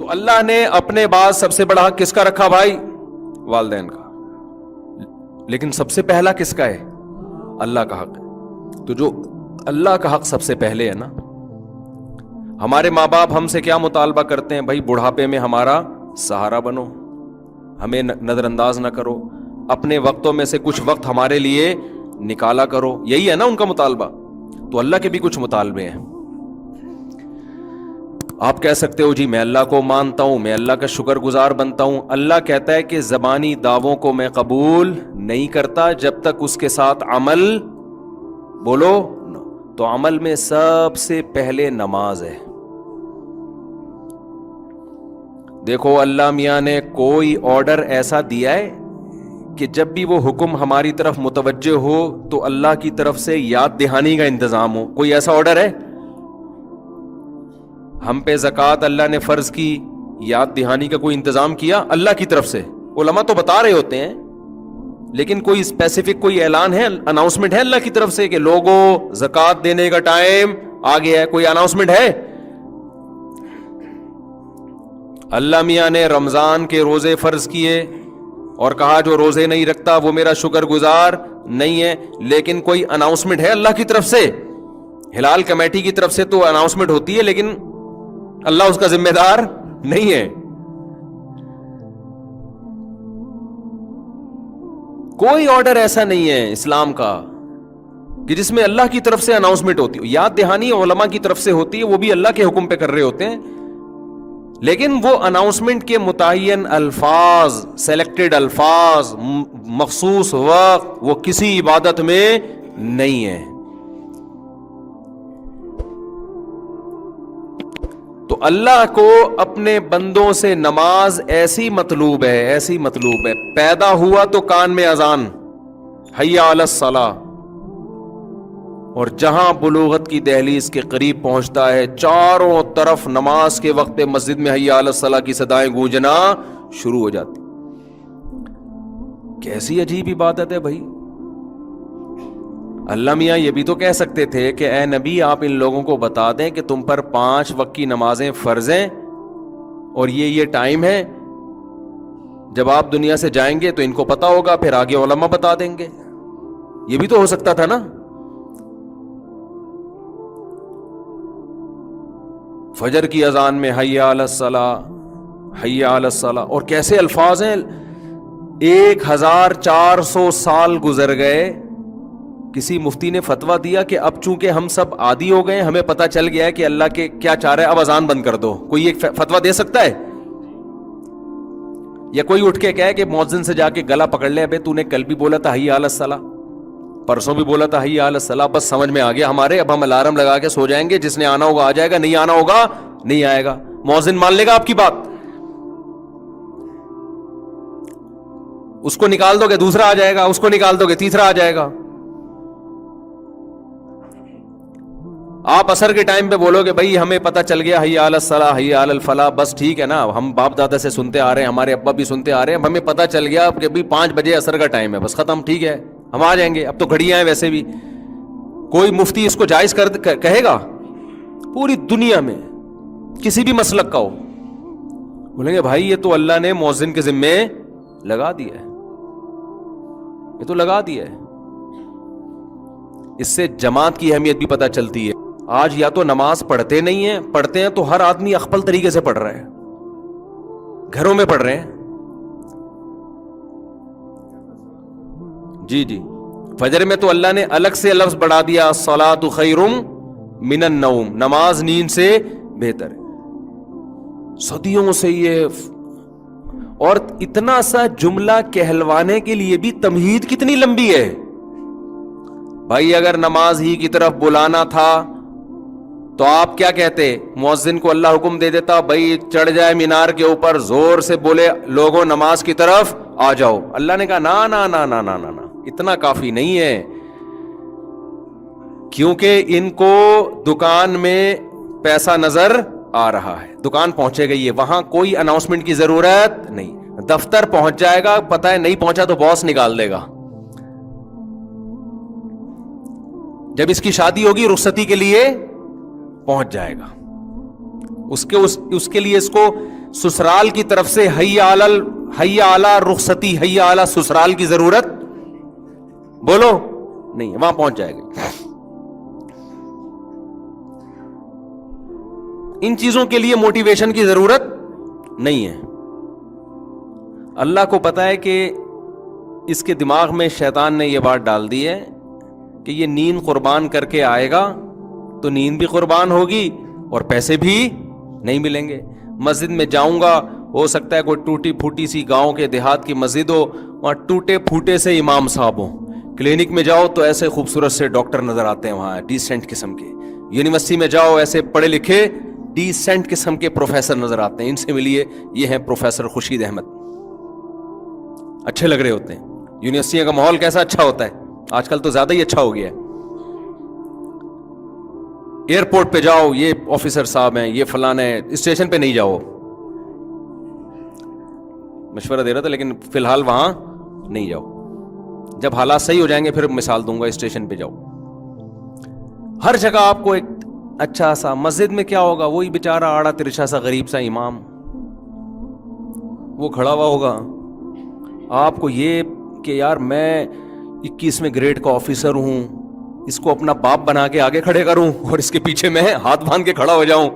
تو اللہ نے اپنے بعد سب سے بڑا حق کس کا رکھا بھائی؟ والدین کا. لیکن سب سے پہلا کس کا ہے؟ اللہ کا حق ہے. تو جو اللہ کا حق سب سے پہلے ہے نا, ہمارے ماں باپ ہم سے کیا مطالبہ کرتے ہیں؟ بھائی بڑھاپے میں ہمارا سہارا بنو, ہمیں نظر انداز نہ کرو, اپنے وقتوں میں سے کچھ وقت ہمارے لیے نکالا کرو. یہی ہے نا ان کا مطالبہ. تو اللہ کے بھی کچھ مطالبے ہیں. آپ کہہ سکتے ہو جی میں اللہ کو مانتا ہوں, میں اللہ کا شکر گزار بنتا ہوں. اللہ کہتا ہے کہ زبانی دعووں کو میں قبول نہیں کرتا جب تک اس کے ساتھ عمل بولو. تو عمل میں سب سے پہلے نماز ہے. دیکھو اللہ میاں نے کوئی آرڈر ایسا دیا ہے کہ جب بھی وہ حکم ہماری طرف متوجہ ہو تو اللہ کی طرف سے یاد دہانی کا انتظام ہو؟ کوئی ایسا آرڈر ہے؟ ہم پہ زکوٰۃ اللہ نے فرض کی, یاد دہانی کا کوئی انتظام کیا اللہ کی طرف سے؟ علماء تو بتا رہے ہوتے ہیں, لیکن کوئی اسپیسیفک کوئی اعلان ہے, اناؤنسمنٹ ہے اللہ کی طرف سے کہ لوگوں زکوٰۃ دینے کا ٹائم آ گیا ہے؟ کوئی اناؤنسمنٹ ہے؟ اللہ میاں نے رمضان کے روزے فرض کیے اور کہا جو روزے نہیں رکھتا وہ میرا شکر گزار نہیں ہے. لیکن کوئی اناؤنسمنٹ ہے اللہ کی طرف سے؟ ہلال کمیٹی کی طرف سے تو اناؤنسمنٹ ہوتی ہے, لیکن اللہ اس کا ذمہ دار نہیں ہے. کوئی آرڈر ایسا نہیں ہے اسلام کا کہ جس میں اللہ کی طرف سے اناؤنسمنٹ ہوتی ہو. یاد دہانی علماء کی طرف سے ہوتی ہے, وہ بھی اللہ کے حکم پہ کر رہے ہوتے ہیں, لیکن وہ اناؤنسمنٹ کے متعین الفاظ, سلیکٹڈ الفاظ, مخصوص وقت, وہ کسی عبادت میں نہیں ہے. تو اللہ کو اپنے بندوں سے نماز ایسی مطلوب ہے, ایسی مطلوب ہے. پیدا ہوا تو کان میں اذان, حی علی الصلاۃ, اور جہاں بلوغت کی دہلیز کے قریب پہنچتا ہے چاروں طرف نماز کے وقت مسجد میں حی علی الصلاۃ کی صدائیں گونجنا شروع ہو جاتی. کیسی عجیب عبادت ہے بھائی. اللہ میاں یہ بھی تو کہہ سکتے تھے کہ اے نبی آپ ان لوگوں کو بتا دیں کہ تم پر 5 وقت کی نمازیں فرض ہیں اور یہ ٹائم ہے, جب آپ دنیا سے جائیں گے تو ان کو پتا ہوگا, پھر آگے علماء بتا دیں گے. یہ بھی تو ہو سکتا تھا نا. فجر کی اذان میں حی علی الصلاۃ, حی علی الصلاۃ, اور کیسے الفاظ ہیں. 1400 سال گزر گئے, کسی مفتی نے فتویٰ دیا کہ اب چونکہ ہم سب عادی ہو گئے, ہمیں پتہ چل گیا ہے کہ اللہ کے کیا چاہ رہا ہے, اب اذان بند کر دو. کوئی ایک فتویٰ دے سکتا ہے؟ یا کوئی اٹھ کے کہے کہ مؤذن سے جا کے گلا پکڑ لے, ابے تو نے کل بھی بولا تھا حی علی الصلاۃ, پرسوں بھی بولا تھا حی علی الصلاۃ, بس سمجھ میں آ گیا ہمارے, اب ہم الارم لگا کے سو جائیں گے, جس نے آنا ہوگا آ جائے گا, نہیں آنا ہوگا نہیں آئے گا. مؤذن مان لے گا آپ کی بات؟ اس کو نکال دو گے دوسرا آ جائے گا, اس کو نکال دو گے تیسرا آ جائے گا. آپ عصر کے ٹائم پہ بولو گے بھائی ہمیں پتہ چل گیا حی علی الصلاۃ حی علی الفلاح, بس ٹھیک ہے نا, ہم باپ دادا سے سنتے آ رہے ہیں, ہمارے ابا بھی سنتے آ رہے ہیں, اب ہمیں پتہ چل گیا کہ بھی 5 بجے عصر کا ٹائم ہے, بس ختم, ٹھیک ہے ہم آ جائیں گے, اب تو گھڑیاں ہیں ویسے بھی. کوئی مفتی اس کو جائز کہے گا؟ پوری دنیا میں کسی بھی مسلک کا ہو, بولیں گے بھائی یہ تو اللہ نے مؤذن کے ذمے لگا دیا ہے, یہ تو لگا دیا ہے. اس سے جماعت کی اہمیت بھی پتہ چلتی ہے. آج یا تو نماز پڑھتے نہیں ہیں, پڑھتے ہیں تو ہر آدمی اخپل طریقے سے پڑھ رہا ہے, گھروں میں پڑھ رہے ہیں. جی فجر میں تو اللہ نے الگ سے لفظ بڑھا دیا, الصلاۃ خیر من النوم, نماز نیند سے بہتر ہے. صدیوں سے یہ, اور اتنا سا جملہ کہلوانے کے لیے بھی تمہید کتنی لمبی ہے بھائی. اگر نماز ہی کی طرف بلانا تھا تو آپ کیا کہتے؟ مؤذن کو اللہ حکم دے دیتا بھائی چڑھ جائے مینار کے اوپر, زور سے بولے لوگوں نماز کی طرف آ جاؤ. اللہ نے کہا نا نا نا نا نا نا, اتنا کافی نہیں ہے, کیونکہ ان کو دکان میں پیسہ نظر آ رہا ہے, دکان پہنچے گئی ہے, وہاں کوئی اناؤنسمنٹ کی ضرورت نہیں. دفتر پہنچ جائے گا, پتہ ہے نہیں پہنچا تو باس نکال دے گا. جب اس کی شادی ہوگی رخصتی کے لیے پہنچ جائے گا, اس کے لیے اس کو سسرال کی طرف سے حی علی رخصتی، حی علی سسرال کی ضرورت بولو نہیں، وہاں پہنچ جائے گا. ان چیزوں کے لیے موٹیویشن کی ضرورت نہیں ہے. اللہ کو پتا ہے کہ اس کے دماغ میں شیطان نے یہ بات ڈال دی ہے کہ یہ نیند قربان کر کے آئے گا تو نیند بھی قربان ہوگی اور پیسے بھی نہیں ملیں گے. مسجد میں جاؤں گا، ہو سکتا ہے کوئی ٹوٹی پھوٹی سی گاؤں کے دیہات کی مسجد ہو، وہاں ٹوٹے پھوٹے سے امام صاحب ہوں. کلینک میں جاؤ تو ایسے خوبصورت سے ڈاکٹر نظر آتے ہیں وہاں، ڈیسنٹ قسم کے. یونیورسٹی میں جاؤ، ایسے پڑھے لکھے ڈیسنٹ قسم کے پروفیسر نظر آتے ہیں. ان سے ملیے، یہ ہیں پروفیسر خورشید احمد، اچھے لگ رہے ہوتے ہیں. یونیورسٹی کا ماحول کیسا اچھا ہوتا ہے آج کل، تو زیادہ ہی اچھا ہو گیا ہے. ایئرپورٹ پہ جاؤ، یہ آفیسر صاحب ہیں، یہ فلاں ہیں. اسٹیشن پہ نہیں جاؤ، مشورہ دے رہا تھا، لیکن فی الحال وہاں نہیں جاؤ. جب حالات صحیح ہو جائیں گے پھر مثال دوں گا. اسٹیشن پہ جاؤ، ہر جگہ آپ کو ایک اچھا سا. مسجد میں کیا ہوگا؟ وہی بیچارہ آڑا ترچھا سا غریب سا امام، وہ کھڑا ہوا ہوگا. آپ کو یہ کہ یار میں 21ویں گریڈ کا آفیسر ہوں، اس کو اپنا باپ بنا کے آگے کھڑے کروں اور اس کے پیچھے میں ہاتھ باندھ کے کھڑا ہو جاؤں.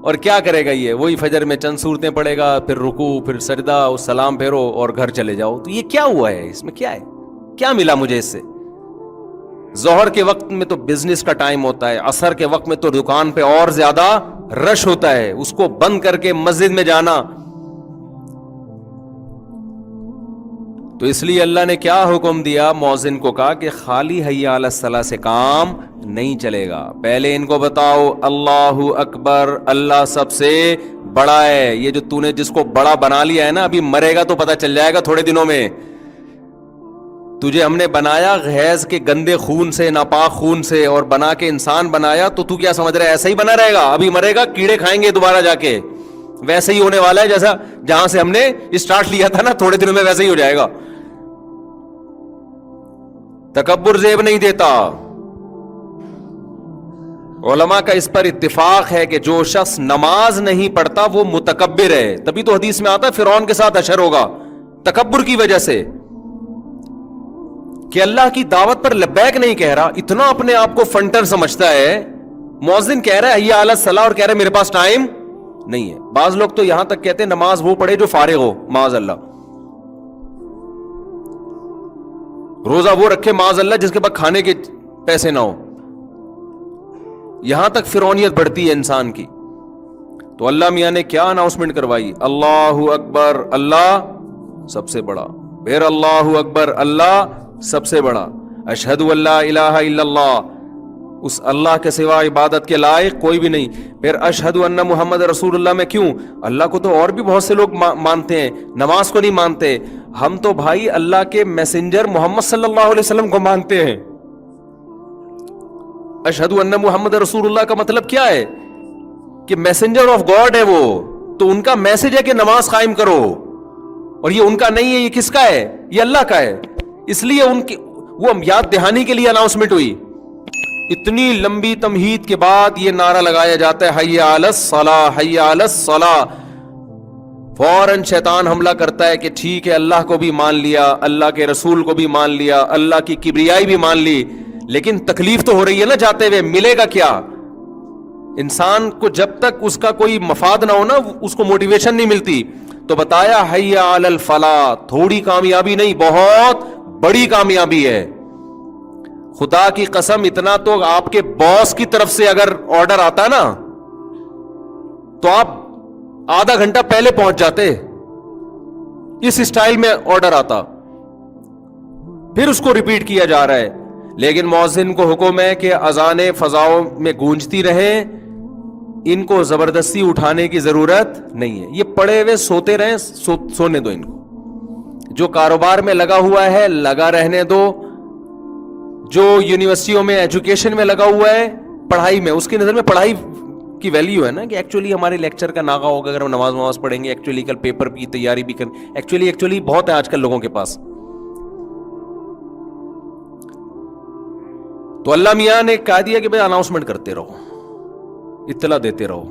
اور کیا کرے گا یہ؟ وہی فجر میں چند صورتیں پڑھے گا، پھر رکوع، پھر سجدہ، سلام پھیرو اور گھر چلے جاؤ. تو یہ کیا ہوا ہے؟ اس میں کیا ہے؟ کیا ملا مجھے اس سے؟ ظہر کے وقت میں تو بزنس کا ٹائم ہوتا ہے، عصر کے وقت میں تو دکان پہ اور زیادہ رش ہوتا ہے، اس کو بند کر کے مسجد میں جانا. تو اس لیے اللہ نے کیا حکم دیا؟ مؤذن کو کہا کہ خالی حی علی الصلاۃ سے کام نہیں چلے گا. پہلے ان کو بتاؤ اللہ اکبر، اللہ سب سے بڑا ہے. یہ جو تو نے جس کو بڑا بنا لیا ہے نا، ابھی مرے گا تو پتہ چل جائے گا تھوڑے دنوں میں. تجھے ہم نے بنایا غیظ کے گندے خون سے، ناپاک خون سے، اور بنا کے انسان بنایا، تو تو کیا سمجھ رہا ہے ایسا ہی بنا رہے گا؟ ابھی مرے گا، کیڑے کھائیں گے دوبارہ جا کے. ویسے ہی ہونے والا ہے جیسا جہاں سے ہم نے اسٹارٹ لیا تھا نا، تھوڑے دنوں میں ویسے ہی ہو جائے گا. تکبر زیب نہیں دیتا. علماء کا اس پر اتفاق ہے کہ جو شخص نماز نہیں پڑھتا وہ متکبر ہے. تبھی تو حدیث میں آتا ہے فرعون کے ساتھ حشر ہوگا، تکبر کی وجہ سے کہ اللہ کی دعوت پر لبیک نہیں کہہ رہا. اتنا اپنے آپ کو فنٹر سمجھتا ہے. مؤذن کہہ رہا ہے حی علی الصلاۃ اور کہہ رہا ہے میرے پاس ٹائم نہیں ہے. بعض لوگ تو یہاں تک کہتے ہیں نماز وہ پڑھے جو فارغ ہو، معاذ اللہ. روزہ وہ رکھے معاذ اللہ جس کے پاس کھانے کے پیسے نہ ہو. یہاں تک فرعونیت بڑھتی ہے انسان کی. تو اللہ میاں نے کیا اناؤنسمنٹ کروائی؟ اللہ اکبر، اللہ سب سے بڑا. پھر اللہ اکبر، اللہ سب سے بڑا. اشہد ان لا الہ الا اللہ، اس اللہ کے سوا عبادت کے لائق کوئی بھی نہیں. پھر اشہد ان محمد رسول اللہ میں کیوں؟ اللہ کو تو اور بھی بہت سے لوگ مانتے ہیں، نماز کو نہیں مانتے. ہم تو بھائی اللہ کے میسنجر محمد صلی اللہ علیہ وسلم کو مانتے ہیں. اشہد ان محمد رسول اللہ کا مطلب کیا ہے؟ کہ میسنجر آف گاڈ ہے وہ. تو ان کا میسج ہے کہ نماز قائم کرو، اور یہ ان کا نہیں ہے. یہ کس کا ہے؟ یہ اللہ کا ہے. اس لیے ان کی وہ یاد دہانی کے لیے اناؤنسمنٹ ہوئی. اتنی لمبی تمہید کے بعد یہ نعرہ لگایا جاتا ہے حی علی الصلاۃ، حی علی الصلاۃ. فوراً شیطان حملہ کرتا ہے کہ ٹھیک ہے اللہ کو بھی مان لیا، اللہ کے رسول کو بھی مان لیا، اللہ کی کبریائی بھی مان لی، لیکن تکلیف تو ہو رہی ہے نا جاتے ہوئے. ملے گا کیا؟ انسان کو جب تک اس کا کوئی مفاد نہ ہو نا، اس کو موٹیویشن نہیں ملتی. تو بتایا حی علی الفلاح. تھوڑی کامیابی نہیں، بہت بڑی کامیابی ہے. خدا کی قسم، اتنا تو آپ کے باس کی طرف سے اگر آرڈر آتا نا تو آپ آدھا گھنٹہ پہلے پہنچ جاتے. اس اسٹائل میں آرڈر آتا، پھر اس کو ریپیٹ کیا جا رہا ہے. لیکن مؤذن کو حکم ہے کہ اذانیں فضاؤں میں گونجتی رہیں، ان کو زبردستی اٹھانے کی ضرورت نہیں ہے. یہ پڑے ہوئے سوتے رہیں، سونے دو ان کو. جو کاروبار میں لگا ہوا ہے لگا رہنے دو. جو یونیورسٹیوں میں ایجوکیشن میں لگا ہوا ہے، پڑھائی میں، اس کی نظر میں پڑھائی کی ویلیو ہے نا کہ ایکچولی ہمارے لیکچر کا ناغہ ہوگا اگر ہم نماز پڑھیں گے. ایکچولی کل پیپر کی تیاری بھی کریں. ایکچولی بہت ہے آج کل لوگوں کے پاس. تو اللہ میاں نے کہہ دیا کہ بھائی اناؤنسمنٹ کرتے رہو، اطلاع دیتے رہو.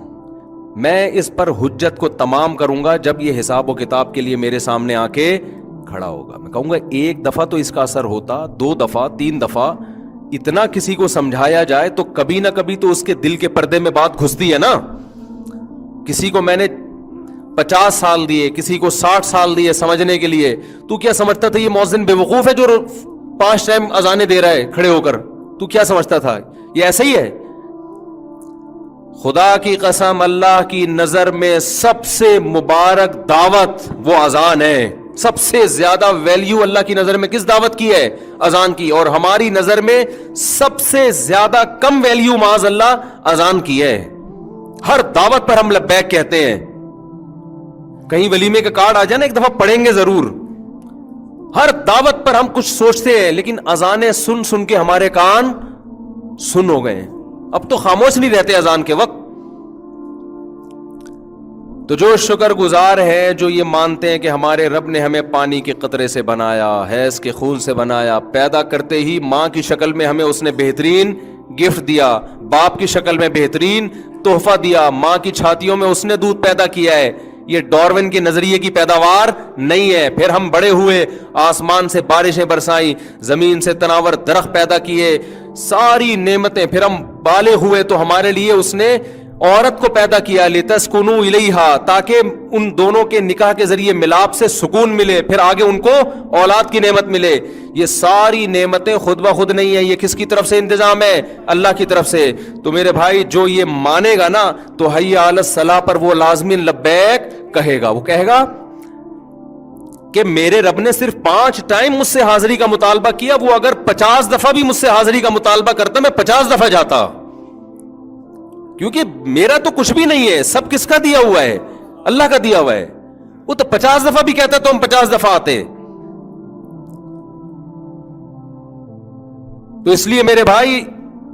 میں اس پر حجت کو تمام کروں گا جب یہ حساب و کتاب کے لیے میرے سامنے آ کے کھڑا ہوگا. میں کہوں گا ایک دفعہ تو اس کا اثر ہوتا, 2 دفعہ 3 دفعہ اتنا کسی کو سمجھایا جائے تو کبھی نہ کبھی تو اس کے دل کے پردے میں بات گھستی ہے نا. کسی کو میں نے 50 سال دیے, کسی کو 60 سال دیے سمجھنے کے لیے, تو کیا سمجھتا تھا یہ مؤذن بے وقوف ہے جو 5 ٹائم اذانیں دے رہا ہے کھڑے ہو کر؟ تو کیا سمجھتا تھا یہ ایسا ہی ہے؟ خدا کی قسم, اللہ کی نظر میں سب سے مبارک دعوت وہ اذان ہے. سب سے زیادہ ویلیو اللہ کی نظر میں کس دعوت کی ہے؟ اذان کی. اور ہماری نظر میں سب سے زیادہ کم ویلیو معاذ اللہ اذان کی ہے. ہر دعوت پر ہم لبیک کہتے ہیں. کہیں ولیمے کا کارڈ آ جائے نا, ایک دفعہ پڑھیں گے ضرور. ہر دعوت پر ہم کچھ سوچتے ہیں, لیکن اذانیں سن سن کے ہمارے کان سن ہو گئے. اب تو خاموش نہیں رہتے اذان کے وقت. تو جو شکر گزار ہے, جو یہ مانتے ہیں کہ ہمارے رب نے ہمیں پانی کے قطرے سے بنایا, حیض کے خون سے بنایا, پیدا کرتے ہی ماں کی شکل میں ہمیں اس نے بہترین گفٹ دیا, باپ کی شکل میں بہترین تحفہ دیا, ماں کی چھاتیوں میں اس نے دودھ پیدا کیا ہے. یہ ڈاروین کے نظریے کی پیداوار نہیں ہے. پھر ہم بڑے ہوئے, آسمان سے بارشیں برسائیں, زمین سے تناور درخت پیدا کیے, ساری نعمتیں. پھر ہم بالغ ہوئے تو ہمارے لیے اس نے عورت کو پیدا کیا, لتسکنوا الیہا, تاکہ ان دونوں کے نکاح کے ذریعے ملاپ سے سکون ملے, پھر آگے ان کو اولاد کی نعمت ملے. یہ ساری نعمتیں خود بخود نہیں ہیں, یہ کس کی طرف سے انتظام ہے؟ اللہ کی طرف سے. تو میرے بھائی, جو یہ مانے گا نا تو حی علی الصلاح پر وہ لازمین لبیک کہے گا. وہ کہے گا کہ میرے رب نے صرف 5 ٹائم مجھ سے حاضری کا مطالبہ کیا, وہ اگر 50 دفعہ بھی مجھ سے حاضری کا مطالبہ کرتا میں 50 دفعہ جاتا, کیونکہ میرا تو کچھ بھی نہیں ہے, سب کس کا دیا ہوا ہے؟ اللہ کا دیا ہوا ہے. وہ تو 50 دفعہ بھی کہتا تو ہم 50 دفعہ آتے. تو اس لیے میرے بھائی,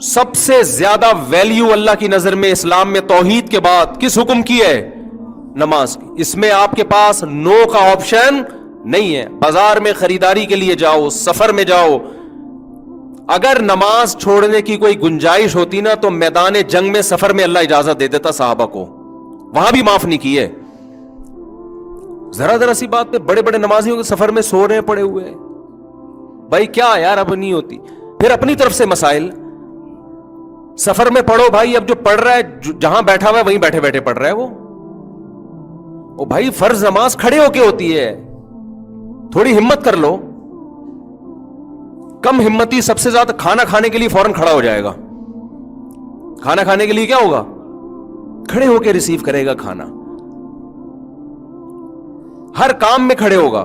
سب سے زیادہ ویلیو اللہ کی نظر میں اسلام میں توحید کے بعد کس حکم کی ہے؟ نماز کی. اس میں آپ کے پاس نو کا آپشن نہیں ہے. بازار میں خریداری کے لیے جاؤ, سفر میں جاؤ, اگر نماز چھوڑنے کی کوئی گنجائش ہوتی نا تو میدان جنگ میں سفر میں اللہ اجازت دے دیتا صحابہ کو, وہاں بھی معاف نہیں کی ہے. ذرا سی بات پہ بڑے بڑے نمازیوں کے سفر میں سو رہے ہیں پڑے ہوئے. بھائی کیا یار, اب نہیں ہوتی. پھر اپنی طرف سے مسائل, سفر میں پڑھو بھائی. اب جو پڑھ رہا ہے جہاں بیٹھا ہوا ہے وہیں بیٹھے بیٹھے پڑھ رہا ہے وہ بھائی فرض نماز کھڑے ہو کے ہوتی ہے, تھوڑی ہمت کر لو. کم ہمتی سب سے زیادہ کھانا کھانے کے لیے فوراً کھڑا ہو جائے گا. کھانا کھانے کے لیے کیا ہوگا؟ کھڑے ہو کے ریسیو کرے گا کھانا. ہر کام میں کھڑے ہوگا.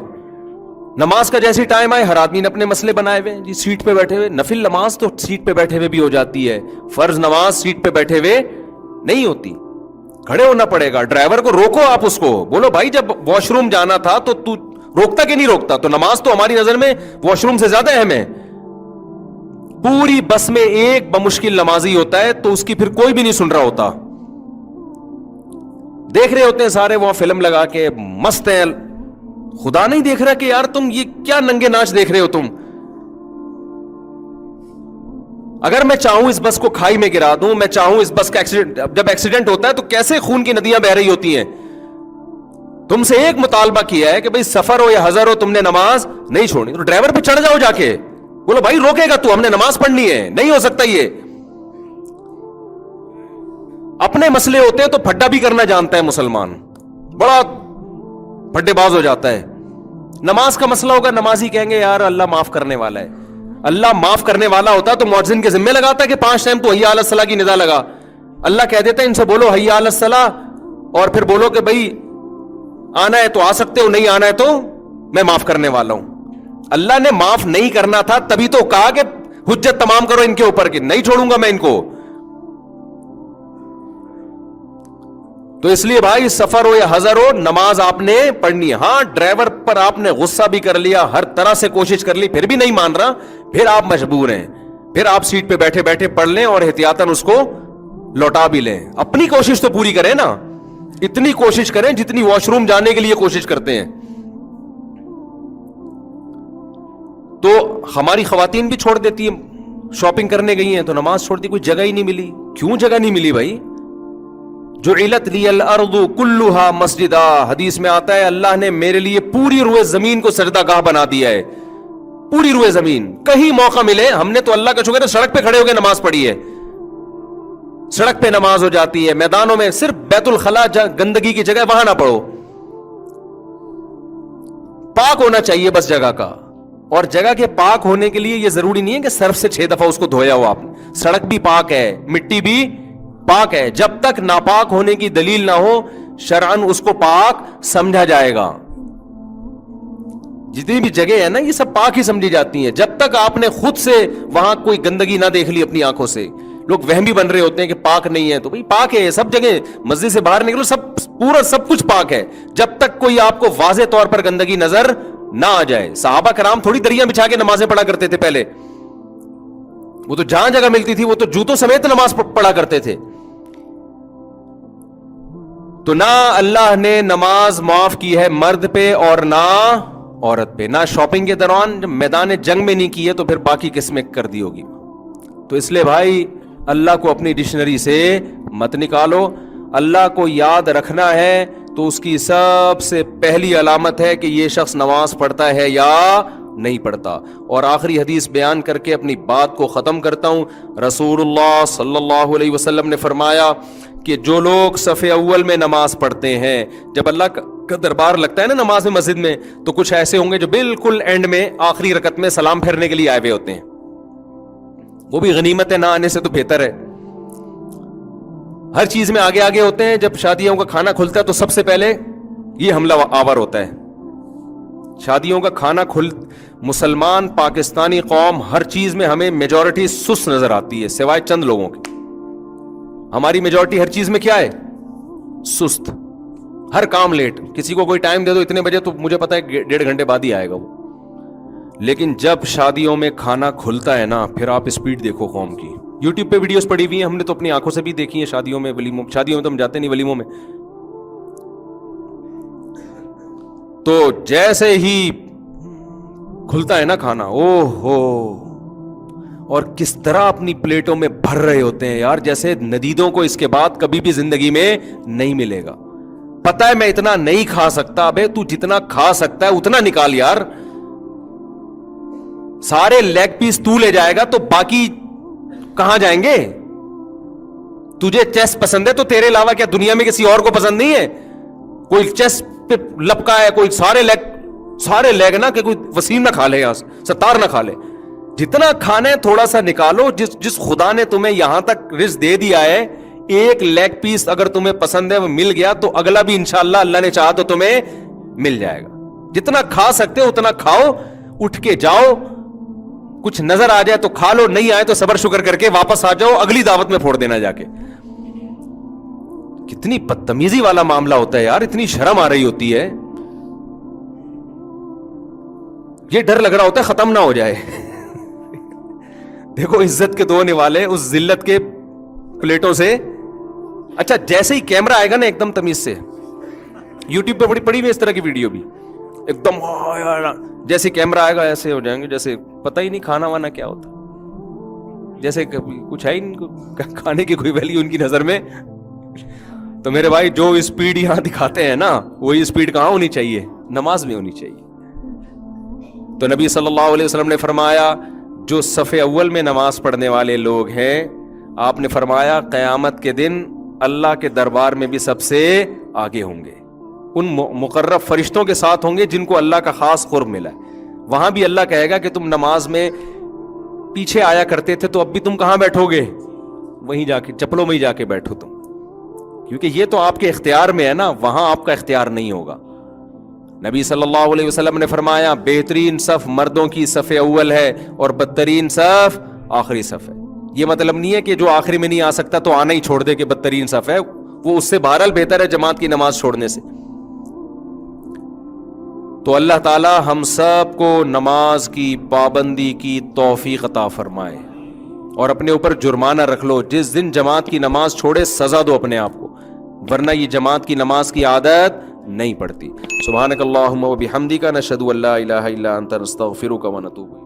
نماز کا جیسی ٹائم آئے, ہر آدمی نے اپنے مسئلے بنائے ہوئے جی, سیٹ پہ بیٹھے ہوئے. نفل نماز تو سیٹ پہ بیٹھے ہوئے بھی ہو جاتی ہے, فرض نماز سیٹ پہ بیٹھے ہوئے نہیں ہوتی, کھڑے ہونا پڑے گا. ڈرائیور کو روکو, آپ اس کو بولو بھائی جب واش روم جانا تھا تو تو روکتا کہ نہیں روکتا؟ تو نماز تو ہماری نظر میں واش روم سے زیادہ اہم ہے. پوری بس میں ایک بمشکل نمازی ہوتا ہے تو اس کی پھر کوئی بھی نہیں سن رہا ہوتا. دیکھ رہے ہوتے ہیں سارے وہاں فلم لگا کے مست ہیں. خدا نہیں دیکھ رہا کہ یار تم یہ کیا ننگے ناچ دیکھ رہے ہو تم. اگر میں چاہوں اس بس کو کھائی میں گرا دوں, میں چاہوں اس بس کا جب ایکسیڈنٹ ہوتا ہے تو کیسے خون کی ندیاں بہ رہی ہوتی ہیں. تم سے ایک مطالبہ کیا ہے کہ بھئی سفر ہو یا حضر ہو, تم نے نماز نہیں چھوڑنی. تو ڈرائیور پہ چڑھ جاؤ جا کے, بولو بھائی روکے گا تو, ہم نے نماز پڑھنی ہے. نہیں ہو سکتا یہ. اپنے مسئلے ہوتے ہیں تو پھڈا بھی کرنا جانتا ہے مسلمان, بڑا پھڈے باز ہو جاتا ہے. نماز کا مسئلہ ہوگا, نمازی کہیں گے یار اللہ معاف کرنے والا ہے. اللہ معاف کرنے والا ہوتا تو مؤذن کے ذمہ لگاتا کہ 5 ٹائم تو حی علی الصلاح کی ندا لگا. اللہ کہہ دیتا ہے ان سے بولو حی علی الصلاح, اور پھر بولو کہ بھئی آنا ہے تو آ سکتے ہو, نہیں آنا ہے تو میں معاف کرنے والا ہوں. اللہ نے معاف نہیں کرنا تھا تبھی تو کہا کہ حجت تمام کرو ان کے اوپر, کہ نہیں چھوڑوں گا میں ان کو. تو اس لیے بھائی سفر ہو یا حضر ہو, نماز آپ نے پڑھنی ہے. ہاں ڈرائیور پر آپ نے غصہ بھی کر لیا, ہر طرح سے کوشش کر لی, پھر بھی نہیں مان رہا, پھر آپ مجبور ہیں, پھر آپ سیٹ پہ بیٹھے بیٹھے پڑھ لیں اور احتیاطاً اس کو لوٹا بھی لیں. اپنی کوشش تو پوری کریں نا, اتنی کوشش کریں جتنی واش روم جانے کے لیے کوشش کرتے ہیں. تو ہماری خواتین بھی چھوڑ دیتی ہیں, شاپنگ کرنے گئی ہیں تو نماز چھوڑ دی, کوئی جگہ ہی نہیں ملی. کیوں جگہ نہیں ملی بھائی؟ جعلت لی الارض کلھا مسجدا، حدیث میں آتا ہے اللہ نے میرے لیے پوری روئے زمین کو سجدہ گاہ بنا دیا ہے. پوری روئے زمین، کہیں موقع ملے ہم نے تو اللہ کا شکر ہے سڑک پہ کھڑے ہو کے نماز پڑھی ہے. سڑک پہ نماز ہو جاتی ہے، میدانوں میں، صرف بیت الخلا گندگی کی جگہ وہاں نہ پڑھو. پاک ہونا چاہیے بس جگہ کا. اور جگہ کے پاک ہونے کے لیے یہ ضروری نہیں ہے کہ صرف سے 6 دفعہ اس کو دھویا ہو آپ نے. سڑک بھی پاک ہے، مٹی بھی پاک ہے. جب تک ناپاک ہونے کی دلیل نہ ہو شرعن اس کو پاک سمجھا جائے گا. جتنی بھی جگہ ہے نا یہ سب پاک ہی سمجھی جاتی ہیں جب تک آپ نے خود سے وہاں کوئی گندگی نہ دیکھ لی اپنی آنکھوں سے. لوگ وہم بھی بن رہے ہوتے ہیں کہ پاک نہیں ہے، تو بھئی پاک ہے سب جگہ. مسجد سے باہر نکلو سب پورا سب کچھ پاک ہے جب تک کوئی آپ کو واضح طور پر گندگی نظر نہ آ جائے. صحابہ کرام تھوڑی دریا بچھا کے نمازیں پڑھا کرتے تھے پہلے، وہ تو جہاں جگہ ملتی تھی وہ تو جوتوں سمیت نماز پڑھا کرتے تھے. تو نہ اللہ نے نماز معاف کی ہے مرد پہ اور نہ عورت پہ. نہ شاپنگ کے دوران جب میدان جنگ میں نہیں کی ہے تو پھر باقی کس میں کر دی ہوگی. تو اس لیے بھائی اللہ کو اپنی ڈکشنری سے مت نکالو. اللہ کو یاد رکھنا ہے تو اس کی سب سے پہلی علامت ہے کہ یہ شخص نماز پڑھتا ہے یا نہیں پڑھتا. اور آخری حدیث بیان کر کے اپنی بات کو ختم کرتا ہوں. رسول اللہ صلی اللہ علیہ وسلم نے فرمایا کہ جو لوگ صف اول میں نماز پڑھتے ہیں، جب اللہ کا دربار لگتا ہے نا نماز میں مسجد میں، تو کچھ ایسے ہوں گے جو بالکل اینڈ میں آخری رکعت میں سلام پھیرنے کے لیے آئے ہوئے ہوتے ہیں. وہ بھی غنیمت ہے، نہ آنے سے تو بہتر ہے. ہر چیز میں آگے آگے ہوتے ہیں. جب شادیوں کا کھانا کھلتا ہے تو سب سے پہلے یہ حملہ آور ہوتا ہے. شادیوں کا کھانا مسلمان پاکستانی قوم ہر چیز میں ہمیں میجورٹی سست نظر آتی ہے سوائے چند لوگوں کی. ہماری میجورٹی ہر چیز میں کیا ہے؟ سست. ہر کام لیٹ. کسی کو کوئی ٹائم دے دو اتنے بجے تو مجھے پتا ہے 1.5 گھنٹے بعد ہی آئے گا وہ. لیکن جب شادیوں میں کھانا کھلتا ہے نا پھر آپ اسپیڈ دیکھو قوم کی. یوٹیوب پہ ویڈیوز پڑی ہوئی ہیں، ہم نے تو اپنی آنکھوں سے بھی دیکھی ہیں. شادیوں میں ولیموں، شادیوں میں تو ہم جاتے نہیں ولیموں میں. تو جیسے ہی کھلتا ہے نا کھانا، او ہو، اور کس طرح اپنی پلیٹوں میں بھر رہے ہوتے ہیں یار، جیسے ندیدوں کو اس کے بعد کبھی بھی زندگی میں نہیں ملے گا. پتا ہے میں اتنا نہیں کھا سکتا. ابے تو جتنا کھا سکتا ہے اتنا نکال یار. سارے لیگ پیس تو لے جائے گا تو باقی کہاں جائیں گے؟ تجھے چیسٹ پسند ہے تو تیرے علاوہ کیا دنیا میں کسی اور کو پسند نہیں ہے؟ کوئی چیسٹ پہ لپکا ہے، کوئی سارے لیگ نا کہ کوئی وسیم نہ کھا لے، یہاں ستار نہ کھا لے. جتنا کھانا ہے تھوڑا سا نکالو. جس خدا نے تمہیں یہاں تک رزق دے دیا ہے، ایک لیگ پیس اگر تمہیں پسند ہے وہ مل گیا تو اگلا بھی انشاءاللہ اللہ نے چاہا تو تمہیں مل جائے گا. جتنا کھا سکتے ہو اتنا کھاؤ. اٹھ کے جاؤ، کچھ نظر آ جائے تو کھا لو، نہیں آئے تو صبر شکر کر کے واپس آ جاؤ، اگلی دعوت میں پھوڑ دینا جا کے. کتنی بدتمیزی والا معاملہ ہوتا ہے یار، اتنی شرم آ رہی ہوتی ہے. یہ ڈر لگ رہا ہوتا ہے ختم نہ ہو جائے. دیکھو عزت کے دونے والے اس ذلت کے پلیٹوں سے. اچھا جیسے ہی کیمرہ آئے گا نا ایک دم تمیز سے، یوٹیوب پہ بڑی پڑی ہوئی اس طرح کی ویڈیو بھی، ایک دم جیسے کیمرہ آئے گا ایسے ہو جائیں گے جیسے پتہ ہی نہیں کھانا وانا کیا ہوتا، جیسے کچھ ہے ہی کھانے کی کوئی ویلیو ان کی نظر میں. تو میرے بھائی جو اسپیڈ یہاں دکھاتے ہیں نا وہی اسپیڈ کہاں ہونی چاہیے؟ نماز میں ہونی چاہیے. تو نبی صلی اللہ علیہ وسلم نے فرمایا جو صف اول میں نماز پڑھنے والے لوگ ہیں، آپ نے فرمایا قیامت کے دن اللہ کے دربار میں بھی سب سے آگے ہوں گے. ان مقرب فرشتوں کے ساتھ ہوں گے جن کو اللہ کا خاص قرب ملا ہے. وہاں بھی اللہ کہے گا کہ تم نماز میں پیچھے آیا کرتے تھے تو اب بھی تم کہاں بیٹھو گے؟ وہیں جا کے چپلوں میں ہی جا کے بیٹھو تم، کیونکہ یہ تو آپ کے اختیار میں ہے نا، وہاں آپ کا اختیار نہیں ہوگا. نبی صلی اللہ علیہ وسلم نے فرمایا بہترین صف مردوں کی صف اول ہے اور بدترین صف آخری صف ہے. یہ مطلب نہیں ہے کہ جو آخری میں نہیں آ سکتا تو آنا ہی چھوڑ دے کہ بدترین صف ہے، وہ اس سے بہرحال بہتر ہے جماعت کی نماز چھوڑنے سے. تو اللہ تعالی ہم سب کو نماز کی پابندی کی توفیق عطا فرمائے. اور اپنے اوپر جرمانہ رکھ لو، جس دن جماعت کی نماز چھوڑے سزا دو اپنے آپ کو، ورنہ یہ جماعت کی نماز کی عادت نہیں پڑتی. سبحانک اللہم و بحمدک نشہد ان لا الہ الا انت نستغفرک و نتوب الیک.